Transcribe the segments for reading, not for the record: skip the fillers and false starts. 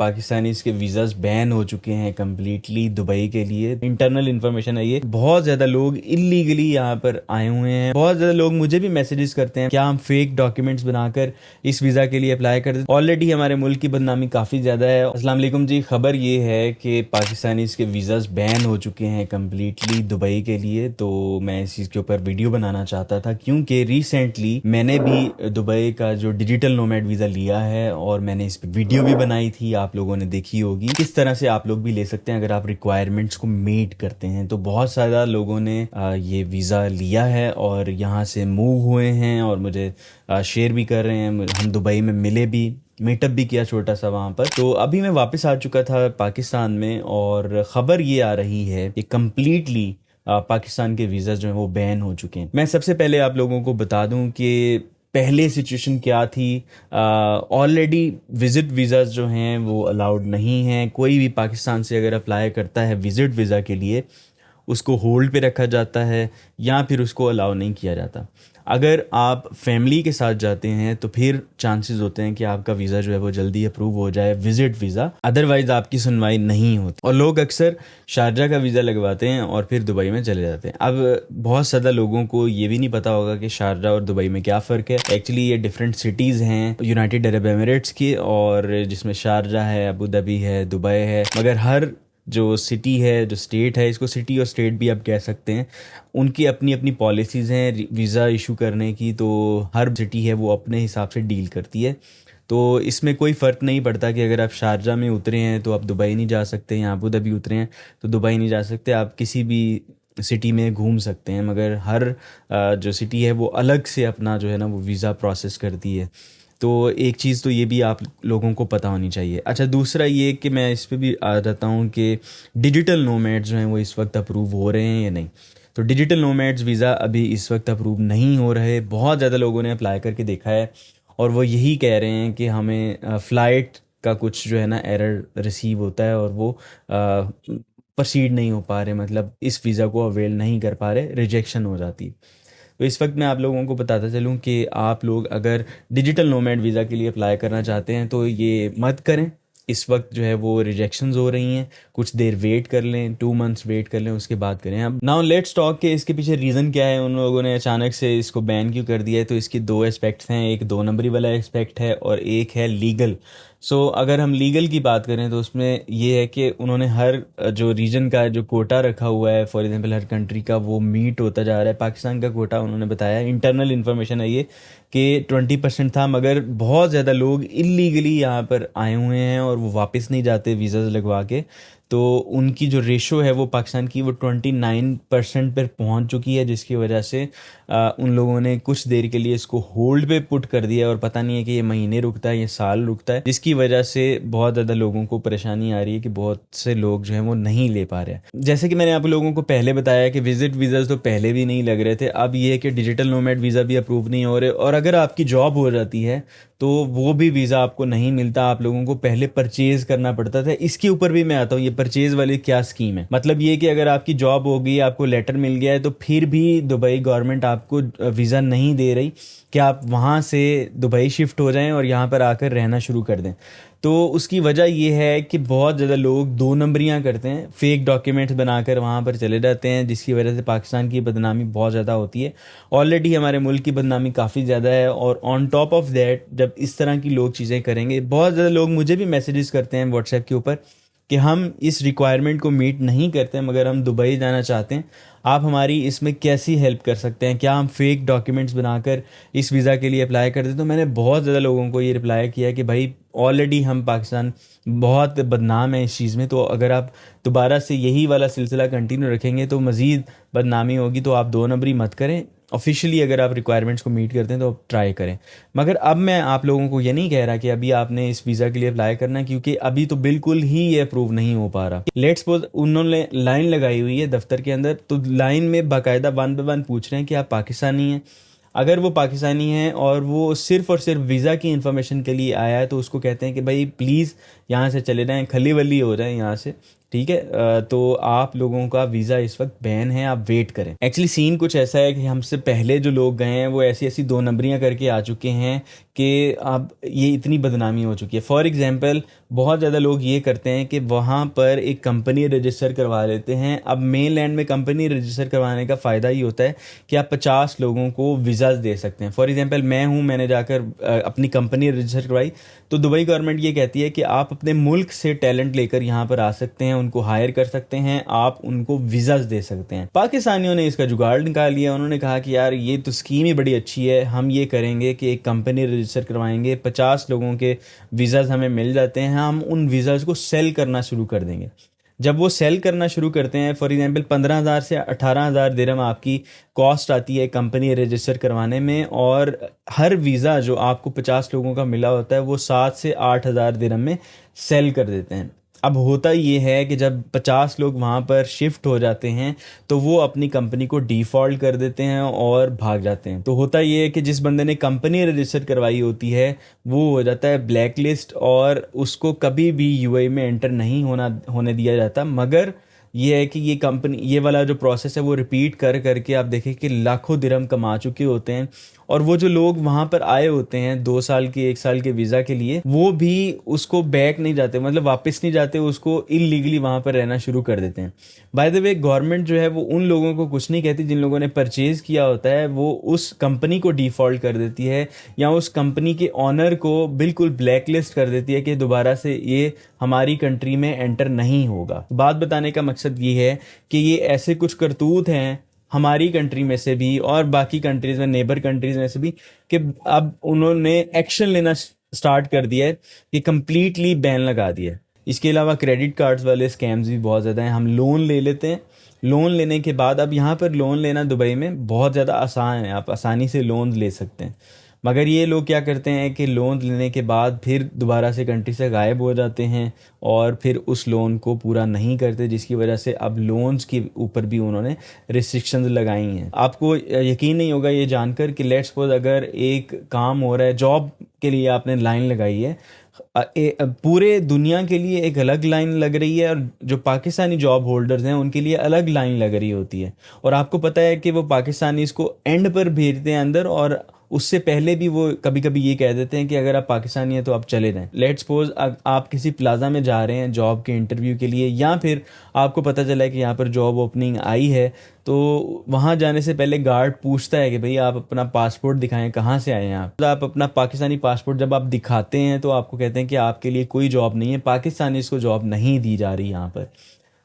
Pakistanis के visas ban हो चुके हैं कम्प्लीटली दुबई के लिए। इंटरनल इन्फॉर्मेशन है ये। बहुत ज़्यादा लोग इलीगली यहाँ पर आए हुए हैं। बहुत ज़्यादा लोग मुझे भी मैसेजेस करते हैं क्या हम फेक डॉक्यूमेंट्स बनाकर इस वीज़ा के लिए अप्लाई कर दें। ऑलरेडी हमारे मुल्क की बदनामी काफ़ी ज़्यादा है। अस्सलाम वालेकुम जी, खबर ये है कि पाकिस्तानीज़ के वीज़ाज़ बैन हो चुके हैं कम्प्लीटली दुबई के लिए। तो मैं इस चीज़ के ऊपर वीडियो बनाना चाहता था क्योंकि रिसेंटली मैंने भी दुबई का जो डिजिटल नोमैड वीज़ा लिया है और मैंने इस पर वीडियो भी बनाई थी, आप लोगों ने देखी होगी। किस तरह से आप लोग भी ले सकते हैं अगर आप रिक्वायरमेंट्स को मीट करते हैं। तो बहुत सारा लोगों ने ये वीज़ा लिया है और यहाँ से मूव हुए हैं और मुझे शेयर भी कर रहे हैं। हम दुबई में मिले भी, मीटअप भी किया छोटा सा वहाँ पर। तो अभी मैं वापस आ चुका था पाकिस्तान में और ख़बर ये आ रही है कि कम्प्लीटली पाकिस्तान के वीज़ा जो हैं वो बैन हो चुके हैं। मैं सबसे पहले आप लोगों को बता दूं कि पहले सिचुएशन क्या थी। ऑलरेडी विज़िट वीज़ाज़ जो हैं वो अलाउड नहीं हैं। कोई भी पाकिस्तान से अगर अप्लाई करता है विज़िट वीज़ा के लिए, उसको होल्ड पे रखा जाता है या फिर उसको अलाउ नहीं किया जाता। अगर आप फैमिली के साथ जाते हैं तो फिर चांसेस होते हैं कि आपका वीज़ा जो है वो जल्दी अप्रूव हो जाए, विज़िट वीज़ा। अदरवाइज़ आपकी सुनवाई नहीं होती और लोग अक्सर शारजा का वीज़ा लगवाते हैं और फिर दुबई में चले जाते हैं। अब बहुत ज़्यादा लोगों को ये भी नहीं पता होगा कि शारजा और दुबई में क्या फ़र्क है। एक्चुअली ये डिफरेंट सिटीज़ हैं यूनाइटेड अरब एमिरेट्स की, और जिसमें शारजा है, अबू धाबी है, दुबई है। मगर हर जो सिटी है, जो स्टेट है, इसको सिटी और स्टेट भी आप कह सकते हैं, उनकी अपनी अपनी पॉलिसीज़ हैं वीज़ा इशू करने की। तो हर सिटी है वो अपने हिसाब से डील करती है। तो इसमें कोई फ़र्क नहीं पड़ता कि अगर आप शारजा में उतरे हैं तो आप दुबई नहीं जा सकते, या अबू धाबी उतरे हैं तो दुबई नहीं जा सकते। आप किसी भी सिटी में घूम सकते हैं, मगर हर जो सिटी है वो अलग से अपना जो है ना वो वीज़ा प्रोसेस करती है। तो एक चीज़ तो ये भी आप लोगों को पता होनी चाहिए। अच्छा, दूसरा ये कि मैं इस पे भी आ जाता हूँ कि डिजिटल नोमैड्स जो हैं वो इस वक्त अप्रूव हो रहे हैं या नहीं। तो डिजिटल नोमैड्स वीज़ा अभी इस वक्त अप्रूव नहीं हो रहे। बहुत ज़्यादा लोगों ने अप्लाई करके देखा है और वो यही कह रहे हैं कि हमें फ़्लाइट का कुछ जो है ना एरर रिसीव होता है और वो प्रोसीड नहीं हो पा रहे, मतलब इस वीज़ा को अवेल नहीं कर पा रहे, रिजेक्शन हो जाती है। तो इस वक्त मैं आप लोगों को बताता चलूँ कि आप लोग अगर डिजिटल नोमैड वीज़ा के लिए अप्लाई करना चाहते हैं तो ये मत करें। इस वक्त जो है वो रिजेक्शंस हो रही हैं। कुछ देर वेट कर लें, 2 मंथ्स वेट कर लें, उसके बाद करें। अब नाउ लेट्स टॉक के इसके पीछे रीज़न क्या है, उन लोगों ने अचानक से इसको बैन क्यों कर दिया है। तो इसके 2 एस्पेक्ट्स हैं। एक 2 नंबरी वाला एस्पेक्ट है और एक है लीगल। अगर हम लीगल की बात करें तो उसमें ये है कि उन्होंने हर जो रीजन का जो कोटा रखा हुआ है, फॉर एग्जांपल हर कंट्री का, वो मीट होता जा रहा है। पाकिस्तान का कोटा उन्होंने बताया, इंटरनल इन्फॉर्मेशन है ये, कि 20% था। मगर बहुत ज़्यादा लोग इलीगली यहाँ पर आए हुए हैं और वो वापस नहीं जाते वीज़ा लगवा के। तो उनकी जो रेशो है वो पाकिस्तान की वो 29% पर पहुँच चुकी है, जिसकी वजह से उन लोगों ने कुछ देर के लिए इसको होल्ड पे पुट कर दिया और पता नहीं है कि ये महीने रुकता है या साल रुकता है, जिसकी वजह से बहुत ज़्यादा लोगों को परेशानी आ रही है कि बहुत से लोग जो हैं वो नहीं ले पा रहे हैं। जैसे कि मैंने आप लोगों को पहले बताया कि विजिट वीज़ाज़ तो पहले भी नहीं लग रहे थे। अब ये है कि डिजिटल नोमैड वीज़ा भी अप्रूव नहीं हो रहे, और अगर आपकी जॉब हो जाती है तो वो भी वीज़ा आपको नहीं मिलता। आप लोगों को पहले परचेज़ करना पड़ता था। इसके ऊपर भी मैं आता हूँ, ये परचेज़ वाली क्या स्कीम है। मतलब ये कि अगर आपकी जॉब हो गई, आपको लेटर मिल गया है, तो फिर भी दुबई गवर्नमेंट आपको वीज़ा नहीं दे रही कि आप वहाँ से दुबई शिफ्ट हो जाएं और यहाँ पर आकर रहना शुरू कर दें। तो उसकी वजह ये है कि बहुत ज़्यादा लोग 2 नंबरियाँ करते हैं, फेक डॉक्यूमेंट्स बनाकर वहाँ पर चले जाते हैं, जिसकी वजह से पाकिस्तान की बदनामी बहुत ज़्यादा होती है। ऑलरेडी हमारे मुल्क की बदनामी काफ़ी ज़्यादा है, और ऑन टॉप ऑफ दैट जब इस तरह की लोग चीज़ें करेंगे, बहुत ज़्यादा लोग मुझे भी मैसेजेस करते हैं व्हाट्सएप के ऊपर कि हम इस रिक्वायरमेंट को मीट नहीं करते मगर हम दुबई जाना चाहते हैं, आप हमारी इसमें कैसी हेल्प कर सकते हैं, क्या हम फेक डॉक्यूमेंट्स बनाकर इस वीज़ा के लिए अप्लाई कर दें। तो मैंने बहुत ज़्यादा लोगों को ये रिप्लाई किया कि भाई ऑलरेडी हम पाकिस्तान बहुत बदनाम है इस चीज़ में, तो अगर आप दोबारा से यही वाला सिलसिला कंटिन्यू रखेंगे तो मज़ीद बदनामी होगी। तो आप 2 नंबरी मत करें। ऑफिशियली अगर आप रिक्वायरमेंट्स को मीट करते हैं तो आप ट्राई करें। मगर अब मैं आप लोगों को ये नहीं कह रहा कि अभी आपने इस वीज़ा के लिए अप्लाई करना है, क्योंकि अभी तो बिल्कुल ही ये अप्रूव नहीं हो पा रहा। लेट्स सपोज उन्होंने लाइन लगाई हुई है दफ्तर के अंदर, तो लाइन में बाकायदा 1 बाय 1 पूछ रहे हैं कि आप पाकिस्तानी हैं। अगर वो पाकिस्तानी है और वो सिर्फ़ और सिर्फ वीज़ा की इन्फॉर्मेशन के लिए आया है तो उसको कहते हैं कि भाई प्लीज़ यहाँ से चले जाएँ, खली वली हो जाएँ यहाँ से, ठीक है। तो आप लोगों का वीज़ा इस वक्त बैन है, आप वेट करें। एक्चुअली सीन कुछ ऐसा है कि हमसे पहले जो लोग गए हैं वो ऐसी ऐसी 2 नंबरियाँ करके आ चुके हैं कि अब ये इतनी बदनामी हो चुकी है। फॉर एग्जांपल बहुत ज़्यादा लोग ये करते हैं कि वहाँ पर एक कंपनी रजिस्टर करवा लेते हैं। अब मेन लैंड में कंपनी रजिस्टर करवाने का फ़ायदा ये होता है कि आप 50 लोगों को वीज़ाज़ दे सकते हैं। फॉर एग्जांपल मैं हूँ, मैंने जाकर अपनी कंपनी रजिस्टर करवाई, तो दुबई गवर्नमेंट ये कहती है कि आप अपने मुल्क से टैलेंट लेकर यहाँ पर आ सकते हैं, उनको हायर कर सकते हैं, आप उनको वीज़ाज़ दे सकते हैं। पाकिस्तानियों ने इसका जुगाड़ निकाल लिया। उन्होंने कहा कि यार ये तो स्कीम ही बड़ी अच्छी है, हम ये करेंगे कि एक कंपनी रजिस्टर करवाएंगे, 50 लोगों के वीज़ाज़ हमें मिल जाते हैं, हम उन वीज़ाज़ को सेल करना शुरू कर देंगे। जब वो सेल करना शुरू करते हैं, फॉर एग्जांपल 15,000 से 18,000 दिरहम आपकी कॉस्ट आती है कंपनी रजिस्टर करवाने में, और हर वीज़ा जो आपको 50 लोगों का मिला होता है वो 7 से 8,000 दिरहम में सेल कर देते हैं। अब होता ये है कि जब 50 लोग वहाँ पर शिफ्ट हो जाते हैं तो वो अपनी कंपनी को डिफ़ॉल्ट कर देते हैं और भाग जाते हैं। तो होता ये है कि जिस बंदे ने कंपनी रजिस्टर करवाई होती है वो हो जाता है ब्लैक लिस्ट, और उसको कभी भी यूएई में एंटर नहीं होने दिया जाता। मगर ये है कि ये कंपनी, ये वाला जो प्रोसेस है वो रिपीट कर करके आप देखें कि लाखों दिरहम कमा चुके होते हैं। और वो जो लोग वहाँ पर आए होते हैं 2 साल के 1 साल के वीज़ा के लिए, वो भी उसको बैक नहीं जाते, मतलब वापस नहीं जाते, उसको इलीगली वहाँ पर रहना शुरू कर देते हैं। बाय द वे गवर्नमेंट जो है वो उन लोगों को कुछ नहीं कहती जिन लोगों ने परचेज़ किया होता है, वो उस कंपनी को डिफ़ॉल्ट कर देती है या उस कंपनी के ऑनर को बिल्कुल ब्लैक लिस्ट कर देती है कि दोबारा से ये हमारी कंट्री में एंटर नहीं होगा। बात बताने का मकसद ये है कि ये ऐसे कुछ करतूत हैं हमारी कंट्री में से भी और बाकी कंट्रीज में, नेबर कंट्रीज में से भी, कि अब उन्होंने एक्शन लेना स्टार्ट कर दिया है कि कंप्लीटली बैन लगा दिया है। इसके अलावा क्रेडिट कार्ड्स वाले स्कैम्स भी बहुत ज़्यादा हैं। हम लोन ले लेते हैं, लोन लेने के बाद, अब यहाँ पर लोन लेना दुबई में बहुत ज़्यादा आसान है, आप आसानी से लोन ले सकते हैं। मगर ये लोग क्या करते हैं कि लोन लेने के बाद फिर दोबारा से कंट्री से गायब हो जाते हैं और फिर उस लोन को पूरा नहीं करते, जिसकी वजह से अब लोन्स के ऊपर भी उन्होंने रिस्ट्रिक्शंस लगाई हैं। आपको यकीन नहीं होगा ये जानकर कि लेट्स सपोज अगर एक काम हो रहा है, जॉब के लिए आपने लाइन लगाई है, पूरे दुनिया के लिए एक अलग लाइन लग रही है और जो पाकिस्तानी जॉब होल्डर्स हैं उनके लिए अलग लाइन लग रही होती है। और आपको पता है कि वो पाकिस्तानी इसको एंड पर भेजते हैं अंदर, और उससे पहले भी वो कभी कभी ये कह देते हैं कि अगर आप पाकिस्तानी हैं तो आप चले जाएं। लेट्स सपोज आप किसी प्लाजा में जा रहे हैं जॉब के इंटरव्यू के लिए, या फिर आपको पता चला है कि यहाँ पर जॉब ओपनिंग आई है, तो वहाँ जाने से पहले गार्ड पूछता है कि भाई आप अपना पासपोर्ट दिखाएं, कहाँ से आए हैं आप अपना पाकिस्तानी पासपोर्ट जब आप दिखाते हैं तो आपको कहते हैं कि आपके लिए कोई जॉब नहीं है, पाकिस्तानी इसको जॉब नहीं दी जा रही यहाँ पर।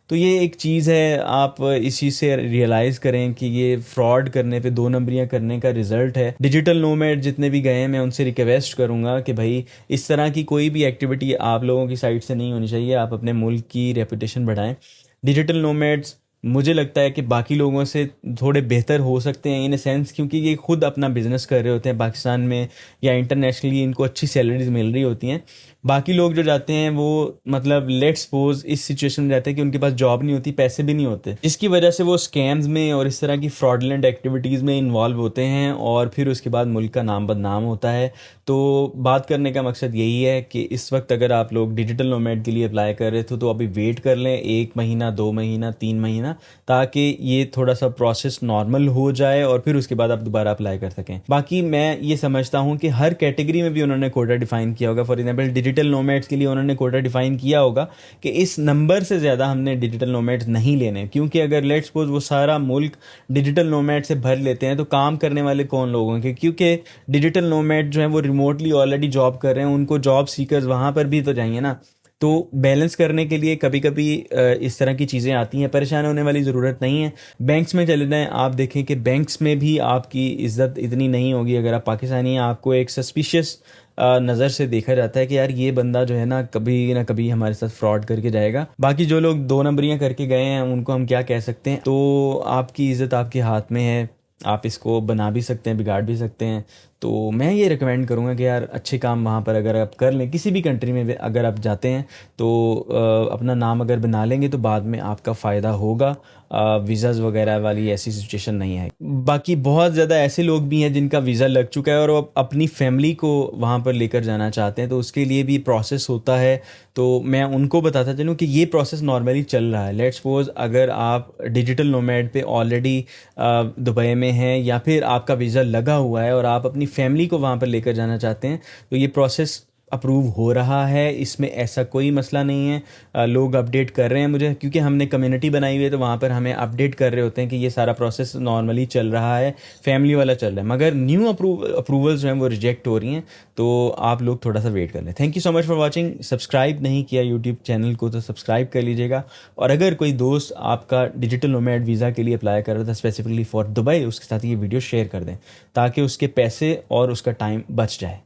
तो ये एक चीज़ है, आप इस चीज़ से रियलाइज़ करें कि ये फ्रॉड करने पे, 2 नंबरियां करने का रिजल्ट है। डिजिटल नोमैड जितने भी गए हैं, मैं उनसे रिक्वेस्ट करूंगा कि भाई इस तरह की कोई भी एक्टिविटी आप लोगों की साइड से नहीं होनी चाहिए। आप अपने मुल्क की रेपुटेशन बढ़ाएं। डिजिटल नोमैड्स मुझे लगता है कि बाकी लोगों से थोड़े बेहतर हो सकते हैं इन ए सेंस, क्योंकि ये खुद अपना बिजनेस कर रहे होते हैं पाकिस्तान में या इंटरनेशनली, इनको अच्छी सैलरीज मिल रही होती हैं। बाकी लोग जो जाते हैं वो मतलब लेट्स सपोज इस सिचुएशन में जाते हैं कि उनके पास जॉब नहीं होती, पैसे भी नहीं होते, जिसकी वजह से वो स्कैम्स में और इस तरह की फ्रॉडलेंट एक्टिविटीज़ में इन्वॉल्व होते हैं और फिर उसके बाद मुल्क का नाम बदनाम होता है। तो बात करने का मकसद यही है कि इस वक्त अगर आप लोग डिजिटल नोमैड के लिए अप्लाई कर रहे थे तो अभी वेट कर लें 1 महीना, 2 महीना, 3 महीना, ताकि ये थोड़ा सा प्रोसेस नॉर्मल हो जाए और फिर उसके बाद आप दोबारा अप्लाई कर सकें। बाकी मैं ये समझता हूँ कि हर कैटेगरी में भी उन्होंने कोटा डिफाइन किया होगा। फॉर एग्जाम्पल डिजिटल नोमैड्स के लिए उन्होंने कोटा डिफाइन किया होगा कि इस नंबर से ज़्यादा हमने डिजिटल नोमैड्स नहीं लेने, क्योंकि अगर लेट्स सपोज वो सारा मुल्क डिजिटल नोमैड से भर लेते हैं तो काम करने वाले कौन लोग होंगे, क्योंकि डिजिटल नोमैड जो है वो रिमोटली ऑलरेडी जॉब कर रहे हैं, उनको जॉब सीकर्स वहाँ पर भी तो चाहिए ना। तो बैलेंस करने के लिए कभी कभी इस तरह की चीज़ें आती हैं, परेशान होने वाली ज़रूरत नहीं है। बैंक्स में चले जाएं, आप देखें कि बैंक्स में भी आपकी इज्जत इतनी नहीं होगी अगर आप पाकिस्तानी हैं। आपको एक सस्पिशियस नज़र से देखा जाता है कि यार ये बंदा जो है ना कभी हमारे साथ फ्रॉड करके जाएगा। बाकी जो लोग 2 नंबरियां करके गए हैं उनको हम क्या कह सकते हैं। तो आपकी इज़्ज़त आपके हाथ में है, आप इसको बना भी सकते हैं, बिगाड़ भी सकते हैं। तो मैं ये रिकमेंड करूँगा कि यार अच्छे काम वहाँ पर अगर आप कर लें, किसी भी कंट्री में अगर आप जाते हैं तो अपना नाम अगर बना लेंगे तो बाद में आपका फ़ायदा होगा। वीज़ाज़ वगैरह वाली ऐसी सिचुएशन नहीं है। बाकी बहुत ज़्यादा ऐसे लोग भी हैं जिनका वीज़ा लग चुका है और वो अपनी फैमिली को वहाँ पर लेकर जाना चाहते हैं, तो उसके लिए भी प्रोसेस होता है। तो मैं उनको बताता चलूँ कि ये प्रोसेस नॉर्मली चल रहा है। लेट्स सपोज अगर आप डिजिटल नोमैड पे ऑलरेडी दुबई में हैं या फिर आपका वीज़ा लगा हुआ है और आप अपनी फैमिली को वहाँ पर लेकर जाना चाहते हैं तो ये प्रोसेस अप्रूव हो रहा है, इसमें ऐसा कोई मसला नहीं है। लोग अपडेट कर रहे हैं मुझे, क्योंकि हमने कम्युनिटी बनाई हुई है तो वहाँ पर हमें अपडेट कर रहे होते हैं कि ये सारा प्रोसेस नॉर्मली चल रहा है, फैमिली वाला चल रहा है। मगर न्यू अप्रूवल्स जो हैं वो रिजेक्ट हो रही हैं, तो आप लोग थोड़ा सा वेट कर लें। Thank you so much for watching. Subscribe नहीं किया यूट्यूब चैनल को तो सब्सक्राइब कर लीजिएगा। और अगर कोई दोस्त आपका डिजिटल नोमैड वीज़ा के लिए अप्लाई कर रहा था स्पेसिफिकली फॉर दुबई, उसके साथ ये वीडियो शेयर कर दें ताकि उसके पैसे और उसका टाइम बच जाए।